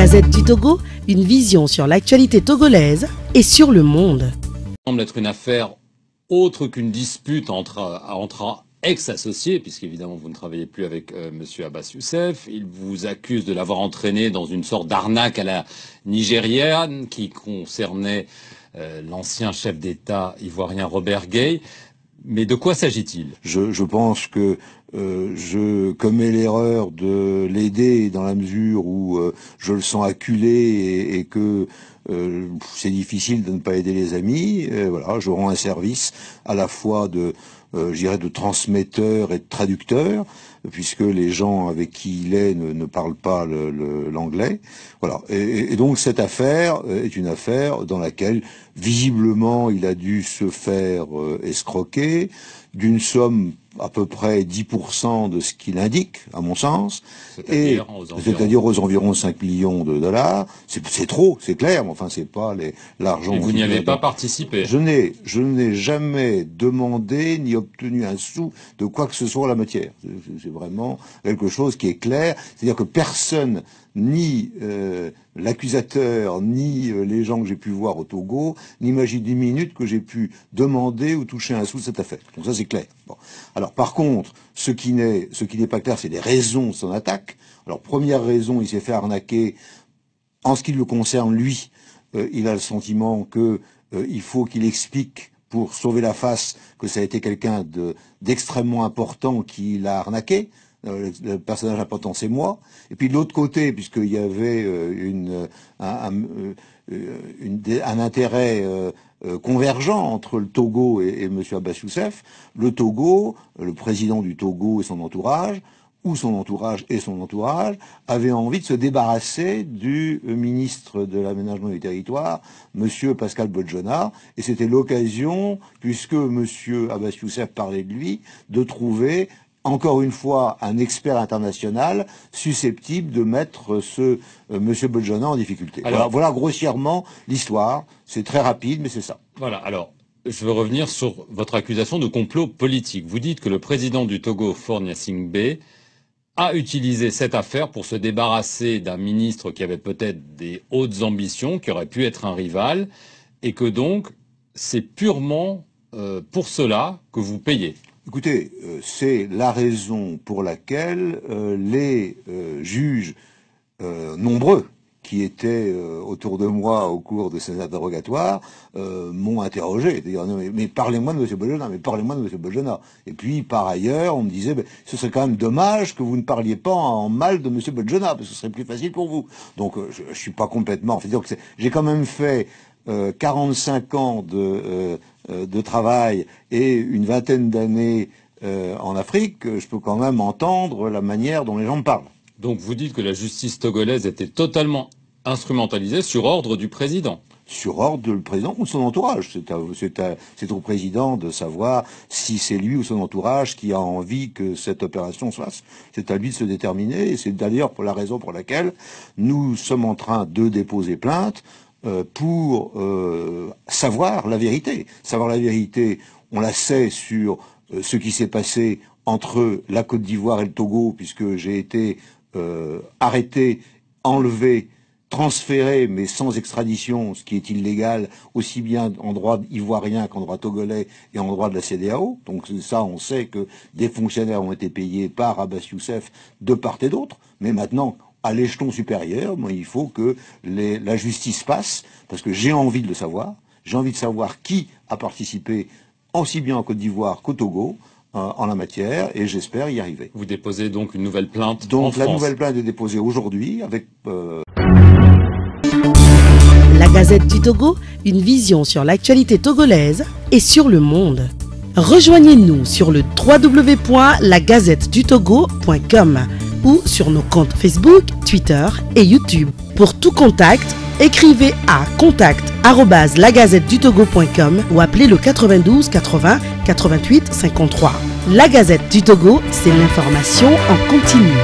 Gazette du Togo, une vision sur l'actualité togolaise et sur le monde. Ça semble être une affaire autre qu'une dispute entre ex-associés, puisqu'évidemment vous ne travaillez plus avec Monsieur Abbas Youssef. Il vous accuse de l'avoir entraîné dans une sorte d'arnaque à la nigériane qui concernait l'ancien chef d'État ivoirien Robert Gueye. Mais de quoi s'agit-il? Je pense que je commets l'erreur de l'aider dans la mesure où je le sens acculé et que c'est difficile de ne pas aider les amis. Voilà, je rends un service à la fois de transmetteur et de traducteur, puisque les gens avec qui il est ne parlent pas l'anglais. Voilà. Et donc cette affaire est une affaire dans laquelle visiblement il a dû se faire escroquer d'une somme à peu près 10% de ce qu'il indique, à mon sens, c'est-à-dire aux environs 5 millions de dollars. C'est trop, c'est clair, mais enfin c'est pas l'argent. Et vous n'y avez pas participé? Je n'ai jamais demandé ni obtenu un sou de quoi que ce soit en la matière. C'est vraiment quelque chose qui est clair, c'est-à-dire que personne, ni l'accusateur, ni les gens que j'ai pu voir au Togo, n'imagine d'une minute que j'ai pu demander ou toucher un sou de cette affaire. Donc ça c'est clair. Bon. Alors par contre, ce qui n'est pas clair, c'est les raisons de son attaque. Alors première raison, il s'est fait arnaquer. En ce qui le concerne, lui, il a le sentiment que il faut qu'il explique pour sauver la face que ça a été quelqu'un d'extrêmement important qui l'a arnaqué. Le personnage important, c'est moi. Et puis de l'autre côté, puisqu'il y avait un intérêt convergent entre le Togo et M. Abbas Youssef, le Togo, le président du Togo et son entourage, ou son entourage et son entourage, avaient envie de se débarrasser du ministre de l'Aménagement du Territoire, M. Pascal Bodjona, et c'était l'occasion, puisque M. Abbas Youssef parlait de lui, de trouver encore une fois un expert international susceptible de mettre Monsieur Bodjona en difficulté. Alors, voilà grossièrement l'histoire. C'est très rapide, mais c'est ça. Voilà. Alors, je veux revenir sur votre accusation de complot politique. Vous dites que le président du Togo, Faure Gnassingbé, a utilisé cette affaire pour se débarrasser d'un ministre qui avait peut-être des hautes ambitions, qui aurait pu être un rival, et que donc c'est purement pour cela que vous payez. Écoutez, c'est la raison pour laquelle les juges nombreux qui étaient autour de moi au cours de ces interrogatoires m'ont interrogé. C'est-à-dire, mais parlez-moi de M. Bodjona, mais parlez-moi de M. Bodjona. Et puis, par ailleurs, on me disait, ce serait quand même dommage que vous ne parliez pas en mal de M. Bodjona, parce que ce serait plus facile pour vous. Donc, je suis pas complètement... J'ai quand même fait 45 ans de travail et une vingtaine d'années en Afrique, je peux quand même entendre la manière dont les gens me parlent. Donc vous dites que la justice togolaise était totalement instrumentalisée sur ordre du président? Sur ordre du président ou de son entourage. C'est au président de savoir si c'est lui ou son entourage qui a envie que cette opération se fasse. C'est à lui de se déterminer, et c'est d'ailleurs pour la raison pour laquelle nous sommes en train de déposer plainte pour savoir la vérité. Savoir la vérité, on la sait sur ce qui s'est passé entre la Côte d'Ivoire et le Togo, puisque j'ai été arrêté, enlevé, transféré, mais sans extradition, ce qui est illégal, aussi bien en droit ivoirien qu'en droit togolais et en droit de la CEDEAO. Donc ça, on sait que des fonctionnaires ont été payés par Abbas Youssef de part et d'autre. Mais maintenant, à l'échelon supérieur, il faut que la justice passe, parce que j'ai envie de le savoir. J'ai envie de savoir qui a participé, aussi bien en Côte d'Ivoire qu'au Togo, en la matière, et j'espère y arriver. Vous déposez donc une nouvelle plainte en France. Donc la nouvelle plainte est déposée aujourd'hui avec... La Gazette du Togo, une vision sur l'actualité togolaise et sur le monde. Rejoignez-nous sur le www.lagazettedutogo.com ou sur nos comptes Facebook, Twitter et YouTube. Pour tout contact, écrivez à contact@lagazettedutogo.com ou appelez le 92 80 88 53. La Gazette du Togo, c'est l'information en continu.